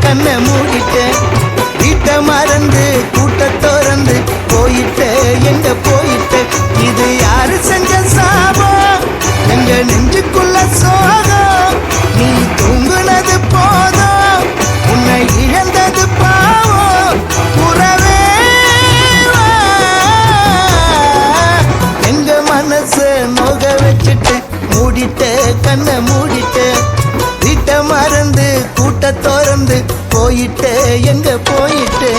கண்ணை மூடிட்டேன். வீட்டை மறந்து கூட்ட திறந்து போயிட்டு எங்க போயிட்டு. இது யாரு செஞ்ச சாபம்? எங்க நெஞ்சுக்குள்ள சோகம். நீ தூங்குனது போதும், உன்னை இழந்தது பாவம். உறவே எங்க மனச நோக வச்சுட்டு மூடிட்டு கண்ணை மூடிட்டு. வீட்டை மறந்து கூட்ட திறந்து போயிட்டு எங்க போயிட்டு.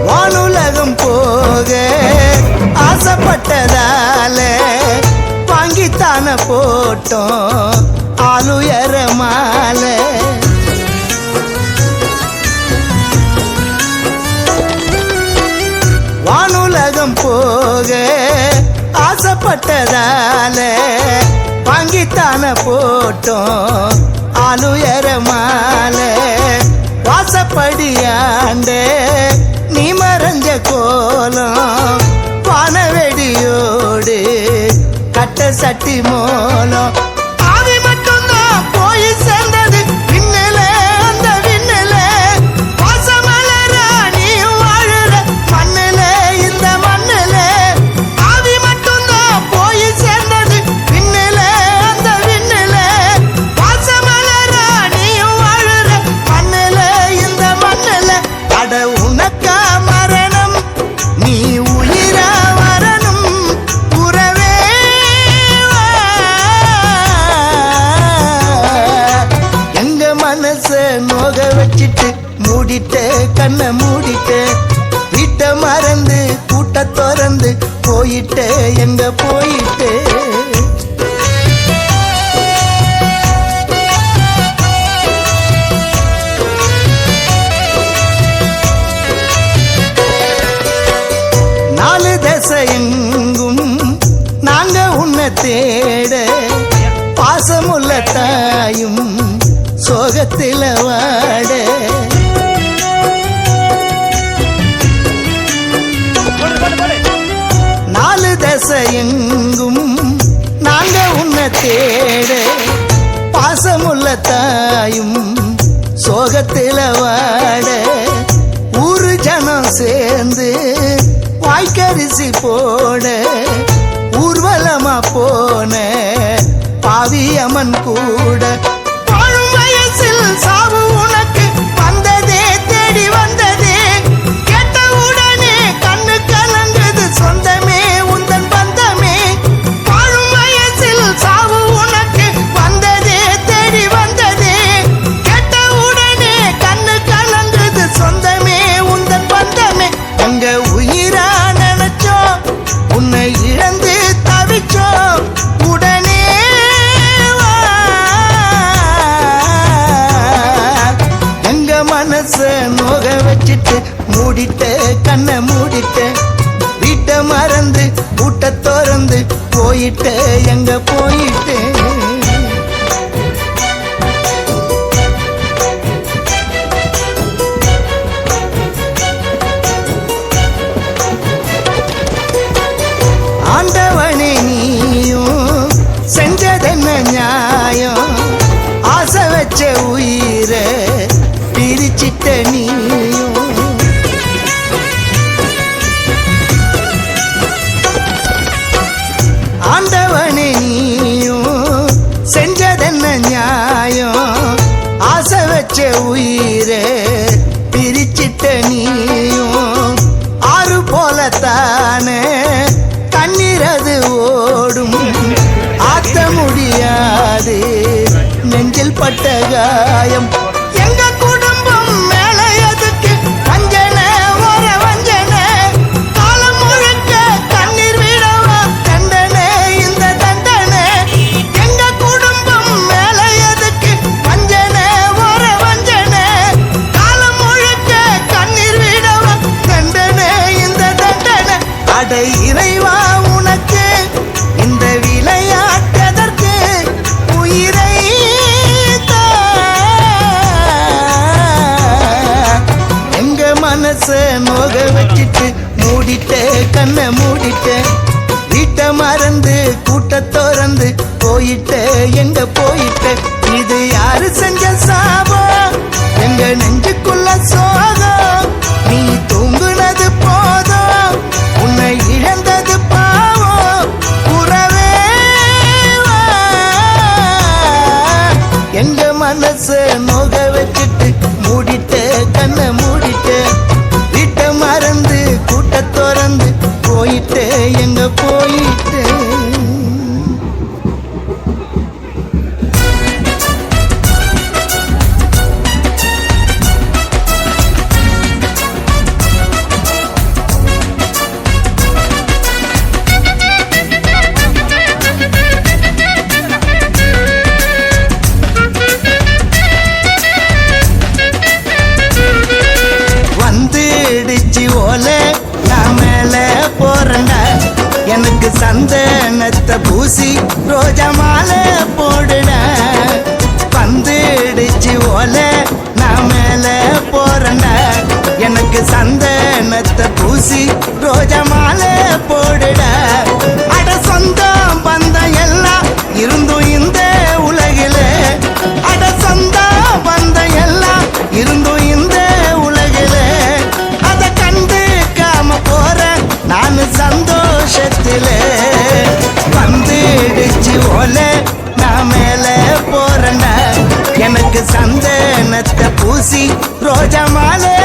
வானுலகம் போக ஆசைப்பட்டதால வாங்கித்தான போட்டோம் ஆளுயர மாலை. வானுலகம் போக ஆசைப்பட்டதால வாங்கித்தான போட்டோம் ஆளுயர மாலை. வாசப்படியாண்டே நீ மறைஞ்ச கோலம் வானவெடியோடு கட்ட சட்டி மோலம். ஆவி மட்டும்தான் போய் சேர்ந்தது விண்ணில, அந்த விண்ணில வாசமலர நீயும் வாழுற மண்ணில, இந்த மண்ணில. ஆவி மட்டும்தான் போய் சேர்ந்தது விண்ணில, அந்த விண்ணில வாசமலர நீயும் வாழுற மண்ணில, இந்த மண்ணில. அட உனக்கா மரணம், நீ உயிரா வரணும் உறவே. எங்க மனச நோக வச்சிட்டு மூடிட்டு கண்ணை மூடிட்டு. வீட்டை மறந்து கூட்ட திறந்து போயிட்டு எங்க போயிட்டு. நாலு திசையெங்கும் நாங்க உன்னை தேட பாசமுள்ள தாயும் சோகத்தில வாட. நாலு திசையெங்கும் நாங்க உன்னை தேட பாசமுள்ள தாயும் சோகத்தில வாட. ஊரு ஜனம் சேர்ந்து வாய்க்கரிசி போட ஊர்வலமா போன பாவியம்மன் கூட. வாழும் வயசில் சாவு உனக்கு வந்ததே, தேடி வந்ததே. கேட்ட உடனே கண்ணு கலங்குது சொந்தமே உந்தன் பந்தமே. வாழும் வயசில் சாவு உனக்கு வந்ததே, தேடி வந்ததே. கேட்ட உடனே கண்ணு கலங்குது சொந்தமே உந்தன் பந்தமே. எங்க உயிரா நினைச்சோம், உன்னை இழந்து தவிச்சோம். உடனே எங்க மனச நோக வச்சிட்டு மூடிட்டு கண்ணை மூடிட்டு. வீட்டை மறந்து கூட்ட திறந்து போயிட்டு எங்க போயிட்டு. ஆண்டவனே நீயும் செஞ்சதென்ன நியாயம்? ஆசை வச்ச உயிரை பிரிச்சிட்ட நீயும். ஆண்டவனே நீயும் செஞ்சதென்ன நியாயம்? ஆசை வச்ச உயிரை பிரிச்சிட்ட நீயும். ஆறு போலத்தானே கண்ணீரது ஓடும், ஆத்த முடியாது நெஞ்சில் பட்ட காயம். எங்க குடும்பம் மேல எதுக்கு வஞ்சனை, ஒரு வஞ்சனை? காலம் முழுக்க கண்ணீர் விடவா தண்டனை, இந்த தண்டனை? எங்க குடும்பம் மேல எதுக்கு வஞ்சனை, ஒரு வஞ்சனை? காலம் முழுக்க கண்ணீர் விடவா தண்டனை, இந்த தண்டனை? அட இறைவா உனக்கு இந்த விளையாட்டதற்கு உயிரை கூட்ட திறந்து போயிட்ட எங்க போயிட்ட இது யாரு செஞ்ச சாபம் எங்க நெஞ்சுக்குள்ள சோகம் நீ தூங்குனது போதும் உன்னை இழந்தது பாவம் உறவே வா. எங்க மனச நோக வச்சுட்டு மூடிட்ட கண்ணை மூடிட்ட வீட்டை மறந்து கூட்ட திறந்து போயிட்டு எங்க போயிட்டு வந்துடுச்சு ஓலை நான் மேல போறேன்டா எனக்கு சந்தனத்தை பூசி ரோஜா மாலை போடுட வந்துடுச்சு ஓலை நான் மேல போறேன்டா எனக்கு சந்தனத்தை பூசி ரோஜா மாலை போடுட அட சொந்தம் பந்தம் எல்லாம் இருந்தும் இந்த உலகில அட சொந்தம் பந்தம் எல்லாம் இருந்தும் இந்த உலகில அத கண்டு காம போற நான் சந்தோஷத்திலே வந்துடுச்சு ஓலை நான் மேல போறேன்டா எனக்கு சந்தனத்தை பூசி ரோஜா மாலை